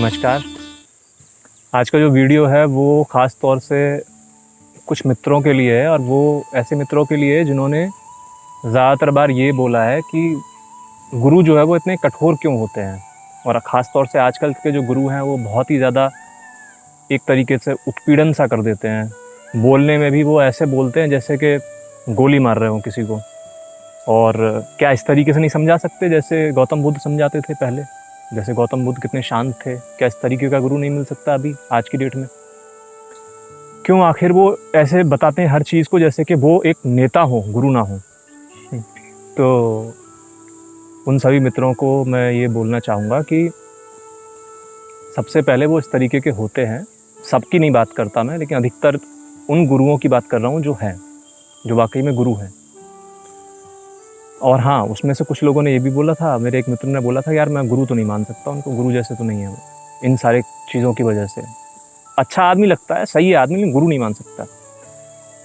नमस्कार। आज का जो वीडियो है वो ख़ास तौर से कुछ मित्रों के लिए है और वो ऐसे मित्रों के लिए जिन्होंने ज़्यादातर बार ये बोला है कि गुरु जो है वो इतने कठोर क्यों होते हैं। और ख़ास तौर से आजकल के जो गुरु हैं वो बहुत ही ज़्यादा एक तरीके से उत्पीड़न सा कर देते हैं। बोलने में भी वो ऐसे बोलते हैं जैसे कि गोली मार रहे हों किसी को। और क्या इस तरीके से नहीं समझा सकते जैसे गौतम बुद्ध समझाते थे पहले? जैसे गौतम बुद्ध कितने शांत थे, क्या इस तरीके का गुरु नहीं मिल सकता अभी आज की डेट में? क्यों आखिर वो ऐसे बताते हैं हर चीज़ को जैसे कि वो एक नेता हो, गुरु ना हो? तो उन सभी मित्रों को मैं ये बोलना चाहूँगा कि सबसे पहले वो इस तरीके के होते हैं। सबकी नहीं बात करता मैं, लेकिन अधिकतर उन गुरुओं की बात कर रहा हूँ जो हैं, जो वाकई में गुरु हैं। और हाँ, उसमें से कुछ लोगों ने ये भी बोला था, मेरे एक मित्र ने बोला था, यार मैं गुरु तो नहीं मान सकता, उनको गुरु जैसे तो नहीं है वो, इन सारे चीज़ों की वजह से। अच्छा आदमी लगता है, सही आदमी, लेकिन गुरु नहीं मान सकता।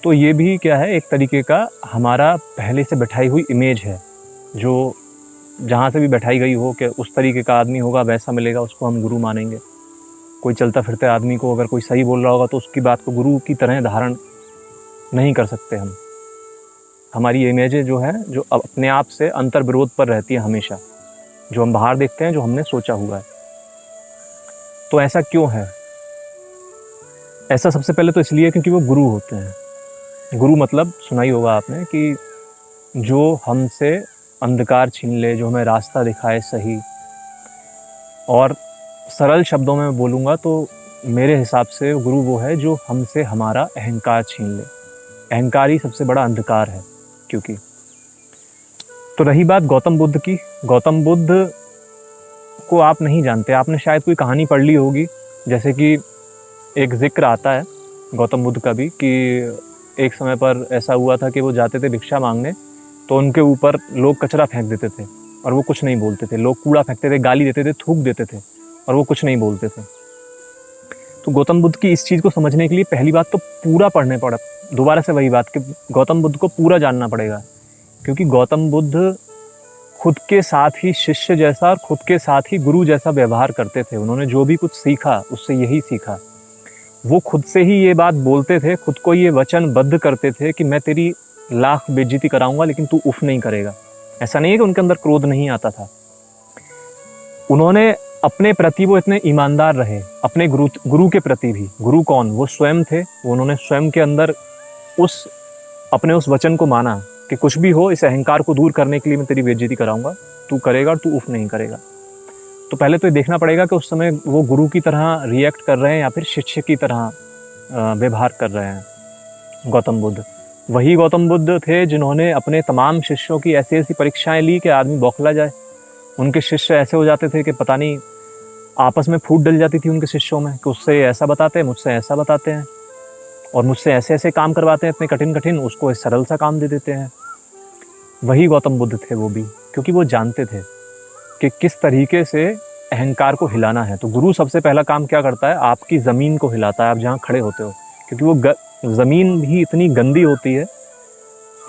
तो ये भी क्या है, एक तरीके का हमारा पहले से बैठाई हुई इमेज है, जो जहाँ से भी बैठाई गई हो कि उस तरीके का आदमी होगा, वैसा मिलेगा, उसको हम गुरु मानेंगे। कोई चलता फिरते आदमी को अगर कोई सही बोल रहा होगा तो उसकी बात को गुरु की तरह धारण नहीं कर सकते हम। हमारी इमेजें जो है, जो अपने आप से अंतर विरोध पर रहती है हमेशा, जो हम बाहर देखते हैं, जो हमने सोचा हुआ है। तो ऐसा क्यों है? ऐसा सबसे पहले तो इसलिए क्योंकि वो गुरु होते हैं। गुरु मतलब सुना ही होगा आपने कि जो हमसे अंधकार छीन ले, जो हमें रास्ता दिखाए सही। और सरल शब्दों में बोलूँगा तो मेरे हिसाब से गुरु वो है जो हमसे हमारा अहंकार छीन ले। अहंकार ही सबसे बड़ा अंधकार है। क्योंकि तो रही बात गौतम बुद्ध की, गौतम बुद्ध को आप नहीं जानते, आपने शायद कोई कहानी पढ़ ली होगी। जैसे कि एक जिक्र आता है गौतम बुद्ध का भी कि एक समय पर ऐसा हुआ था कि वो जाते थे भिक्षा मांगने, तो उनके ऊपर लोग कचरा फेंक देते थे और वो कुछ नहीं बोलते थे। लोग कूड़ा फेंकते थे, गाली देते थे, थूक देते थे और वो कुछ नहीं बोलते थे। तो गौतम बुद्ध की इस चीज़ को समझने के लिए पहली बात तो पूरा पढ़ने पड़ा। दोबारा से वही बात कि गौतम बुद्ध को पूरा जानना पड़ेगा, क्योंकि गौतम बुद्ध खुद के साथ ही शिष्य जैसा और खुद के साथ ही गुरु जैसा व्यवहार करते थे। उन्होंने जो भी कुछ सीखा उससे यही सीखा। वो खुद से ही ये बात बोलते थे, खुद को ये वचनबद्ध करते थे कि मैं तेरी लाख बेइज्जती कराऊंगा लेकिन तू उफ नहीं करेगा। ऐसा नहीं है कि उनके अंदर क्रोध नहीं आता था। उन्होंने अपने प्रति वो इतने ईमानदार रहे, अपने गुरु के प्रति भी। गुरु कौन? वो स्वयं थे। उन्होंने स्वयं के अंदर अपने उस वचन को माना कि कुछ भी हो, इस अहंकार को दूर करने के लिए मैं तेरी बेइज्जती कराऊंगा, तू करेगा और तू उफ नहीं करेगा। तो पहले तो ये देखना पड़ेगा कि उस समय वो गुरु की तरह रिएक्ट कर रहे हैं या फिर शिष्य की तरह व्यवहार कर रहे हैं गौतम बुद्ध। वही गौतम बुद्ध थे जिन्होंने अपने तमाम शिष्यों की ऐसी ऐसी परीक्षाएं ली कि आदमी बौखला जाए। उनके शिष्य ऐसे हो जाते थे कि पता नहीं, आपस में फूट डल जाती थी उनके शिष्यों में कि उससे ऐसा बताते हैं, मुझसे ऐसा बताते हैं, और मुझसे ऐसे ऐसे काम करवाते हैं इतने कठिन कठिन, उसको इस सरल सा काम दे देते हैं। वही गौतम बुद्ध थे वो भी, क्योंकि वो जानते थे कि किस तरीके से अहंकार को हिलाना है। तो गुरु सबसे पहला काम क्या करता है? आपकी ज़मीन को हिलाता है, आप जहाँ खड़े होते हो। क्योंकि वो ज़मीन भी इतनी गंदी होती है,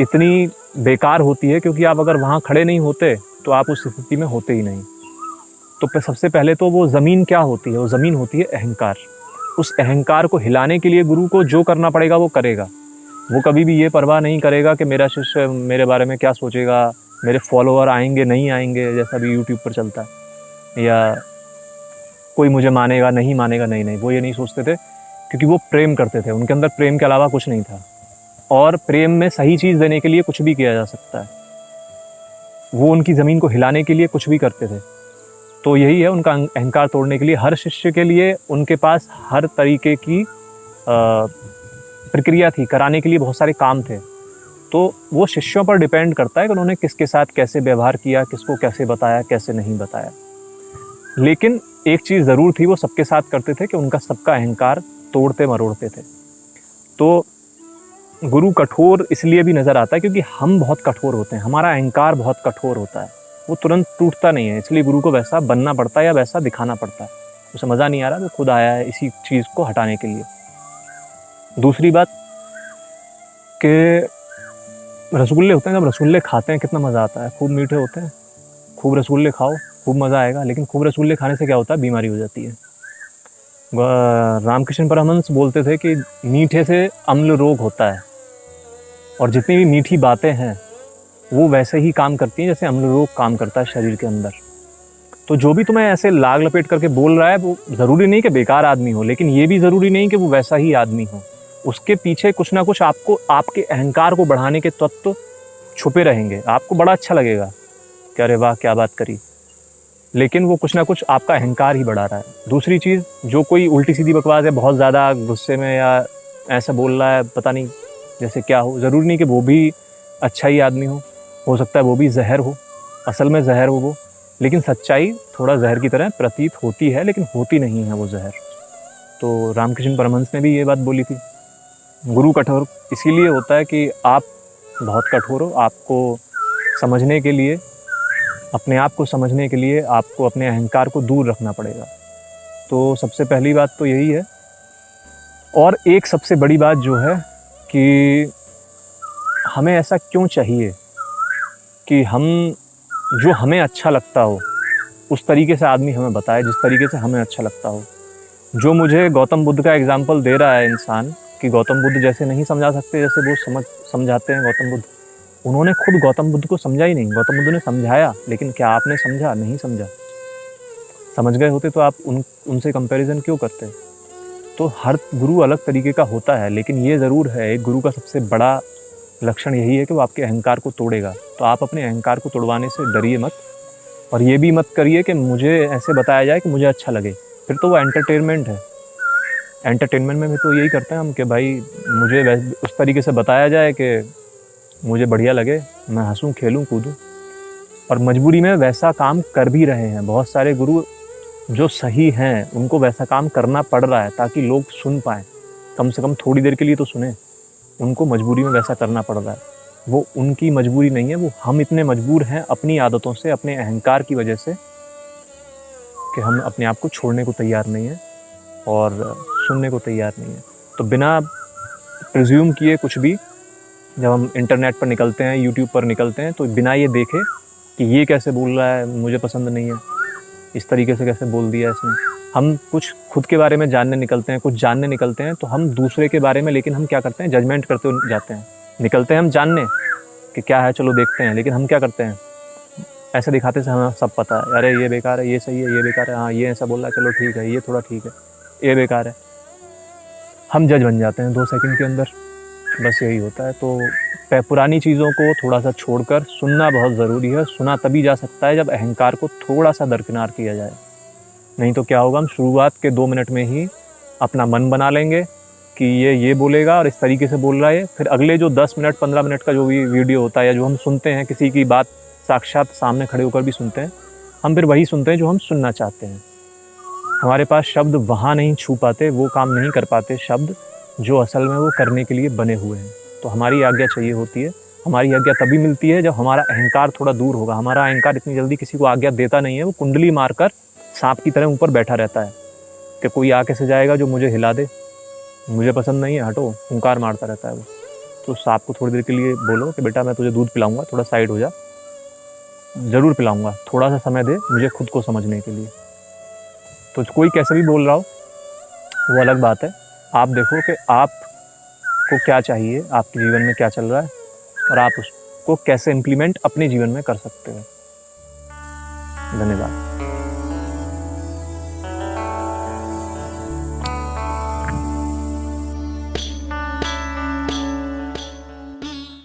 इतनी बेकार होती है, क्योंकि आप अगर वहाँ खड़े नहीं होते तो आप उस स्थिति में होते ही नहीं। तो सबसे पहले तो वो ज़मीन क्या होती है? वो ज़मीन होती है अहंकार। उस अहंकार को हिलाने के लिए गुरु को जो करना पड़ेगा वो करेगा। वो कभी भी ये परवाह नहीं करेगा कि मेरा शिष्य मेरे बारे में क्या सोचेगा, मेरे फॉलोअर आएंगे नहीं आएंगे, जैसा भी यूट्यूब पर चलता है, या कोई मुझे मानेगा नहीं मानेगा। नहीं नहीं, वो ये नहीं सोचते थे, क्योंकि वो प्रेम करते थे। उनके अंदर प्रेम के अलावा कुछ नहीं था, और प्रेम में सही चीज़ देने के लिए कुछ भी किया जा सकता है। वो उनकी ज़मीन को हिलाने के लिए कुछ भी करते थे। तो यही है उनका अहंकार तोड़ने के लिए। हर शिष्य के लिए उनके पास हर तरीके की प्रक्रिया थी, कराने के लिए बहुत सारे काम थे। तो वो शिष्यों पर डिपेंड करता है कि उन्होंने किसके साथ कैसे व्यवहार किया, किसको कैसे बताया, कैसे नहीं बताया। लेकिन एक चीज़ ज़रूर थी, वो सबके साथ करते थे कि उनका सबका अहंकार तोड़ते मरोड़ते थे। तो गुरु कठोर इसलिए भी नज़र आता है क्योंकि हम बहुत कठोर होते हैं, हमारा अहंकार बहुत कठोर होता है, वो तुरंत टूटता नहीं है। इसलिए गुरु को वैसा बनना पड़ता है या वैसा दिखाना पड़ता है। उसे मज़ा नहीं आ रहा, वो खुद आया है इसी चीज़ को हटाने के लिए। दूसरी बात कि रसगुल्ले होते हैं, जब रसगुल्ले खाते हैं कितना मज़ा आता है, खूब मीठे होते हैं। खूब रसगुल्ले खाओ, खूब मज़ा आएगा। लेकिन खूब रसगुल्ले खाने से क्या होता है? बीमारी हो जाती है। रामकृष्ण परमहंस बोलते थे कि मीठे से अम्ल रोग होता है, और जितनी भी मीठी बातें हैं वो वैसे ही काम करती हैं जैसे अम्ल रोग काम करता है शरीर के अंदर। तो जो भी तुम्हें ऐसे लाग लपेट करके बोल रहा है वो ज़रूरी नहीं कि बेकार आदमी हो, लेकिन ये भी ज़रूरी नहीं कि वो वैसा ही आदमी हो। उसके पीछे कुछ ना कुछ आपको, आपके अहंकार को बढ़ाने के तत्व छुपे रहेंगे। आपको बड़ा अच्छा लगेगा कि अरे वाह क्या बात करी, लेकिन वो कुछ ना कुछ आपका अहंकार ही बढ़ा रहा है। दूसरी चीज़, जो कोई उल्टी सीधी बकवास है, बहुत ज़्यादा गुस्से में या ऐसा बोल रहा है, पता नहीं जैसे क्या हो, ज़रूरी नहीं कि वो भी अच्छा ही आदमी हो सकता है वो भी जहर हो, असल में जहर हो वो, लेकिन सच्चाई थोड़ा जहर की तरह प्रतीत होती है, लेकिन होती नहीं है वो जहर। तो रामकृष्ण परमहंस ने भी ये बात बोली थी। गुरु कठोर इसीलिए होता है कि आप बहुत कठोर हो, आपको समझने के लिए, अपने आप को समझने के लिए आपको अपने अहंकार को दूर रखना पड़ेगा। तो सबसे पहली बात तो यही है। और एक सबसे बड़ी बात जो है कि हमें ऐसा क्यों चाहिए कि हम, जो हमें अच्छा लगता हो उस तरीके से आदमी हमें बताए, जिस तरीके से हमें अच्छा लगता हो। जो मुझे गौतम बुद्ध का एग्जाम्पल दे रहा है इंसान, कि गौतम बुद्ध जैसे नहीं समझा सकते जैसे वो समझाते हैं गौतम बुद्ध। उन्होंने खुद गौतम बुद्ध को समझा ही नहीं। गौतम बुद्ध ने समझाया, लेकिन क्या आपने समझा? नहीं समझा। समझ गए होते तो आप उनसे कंपैरिजन क्यों करते? तो हर गुरु अलग तरीके का होता है, लेकिन ये ज़रूर है, एक गुरु का सबसे बड़ा लक्षण यही है कि वो आपके अहंकार को तोड़ेगा। तो आप अपने अहंकार को तोड़वाने से डरिए मत, और ये भी मत करिए कि मुझे ऐसे बताया जाए कि मुझे अच्छा लगे। फिर तो वो एंटरटेनमेंट है। एंटरटेनमेंट में भी तो यही करते हैं हम कि भाई मुझे उस तरीके से बताया जाए कि मुझे बढ़िया लगे, मैं हंसूँ, खेलूँ, कूदूँ। और मजबूरी में वैसा काम कर भी रहे हैं बहुत सारे गुरु जो सही हैं, उनको वैसा काम करना पड़ रहा है ताकि लोग सुन पाएँ, कम से कम थोड़ी देर के लिए तो सुने। उनको मजबूरी में वैसा करना पड़ रहा है। वो उनकी मजबूरी नहीं है, वो हम इतने मजबूर हैं अपनी आदतों से, अपने अहंकार की वजह से, कि हम अपने आप को छोड़ने को तैयार नहीं हैं और सुनने को तैयार नहीं हैं। तो बिना प्रिज्यूम किए कुछ भी, जब हम इंटरनेट पर निकलते हैं, यूट्यूब पर निकलते हैं, तो बिना ये देखे कि ये कैसे बोल रहा है, मुझे पसंद नहीं है, इस तरीके से कैसे बोल दिया इसने। हम कुछ खुद के बारे में जानने निकलते हैं, कुछ जानने निकलते हैं, तो हम दूसरे के बारे में, लेकिन हम क्या करते हैं, जजमेंट करते जाते हैं। निकलते हैं हम जानने कि क्या है, चलो देखते हैं, लेकिन हम क्या करते हैं, ऐसे दिखाते से हमें सब पता है, अरे ये बेकार है, ये सही है, ये बेकार है, हाँ ये ऐसा बोल रहा है, चलो ठीक है, ये थोड़ा ठीक है, ये बेकार है। हम जज बन जाते हैं 2 सेकंड के अंदर। बस यही होता है। तो पुरानी चीज़ों को थोड़ा सा छोड़कर सुनना बहुत ज़रूरी है। सुना तभी जा सकता है जब अहंकार को थोड़ा सा दरकिनार किया जाए। नहीं तो क्या होगा, हम शुरुआत के 2 मिनट में ही अपना मन बना लेंगे कि ये बोलेगा और इस तरीके से बोल रहा है। फिर अगले जो 10 मिनट 15 मिनट का जो भी वीडियो होता है, या जो हम सुनते हैं, किसी की बात साक्षात सामने खड़े होकर भी सुनते हैं, हम फिर वही सुनते हैं जो हम सुनना चाहते हैं। हमारे पास शब्द वहाँ नहीं छू पाते, वो काम नहीं कर पाते शब्द जो असल में वो करने के लिए बने हुए हैं। तो हमारी आज्ञा चाहिए होती है। हमारी आज्ञा तभी मिलती है जब हमारा अहंकार थोड़ा दूर होगा। हमारा अहंकार इतनी जल्दी किसी को आज्ञा देता नहीं है। वो कुंडली मारकर सांप की तरह ऊपर बैठा रहता है कि कोई आके से जाएगा जो मुझे हिला दे, मुझे पसंद नहीं है, हटो, हुंकार मारता रहता है वो। तो सांप को थोड़ी देर के लिए बोलो कि बेटा मैं तुझे दूध पिलाऊंगा, थोड़ा साइड हो जा, ज़रूर पिलाऊंगा, थोड़ा सा समय दे मुझे खुद को समझने के लिए। तो कोई कैसे भी बोल रहा हो वो अलग बात है। आप देखो कि आपको क्या चाहिए, आपके जीवन में क्या चल रहा है, और आप उसको कैसे इम्प्लीमेंट अपने जीवन में कर सकते हो। धन्यवाद।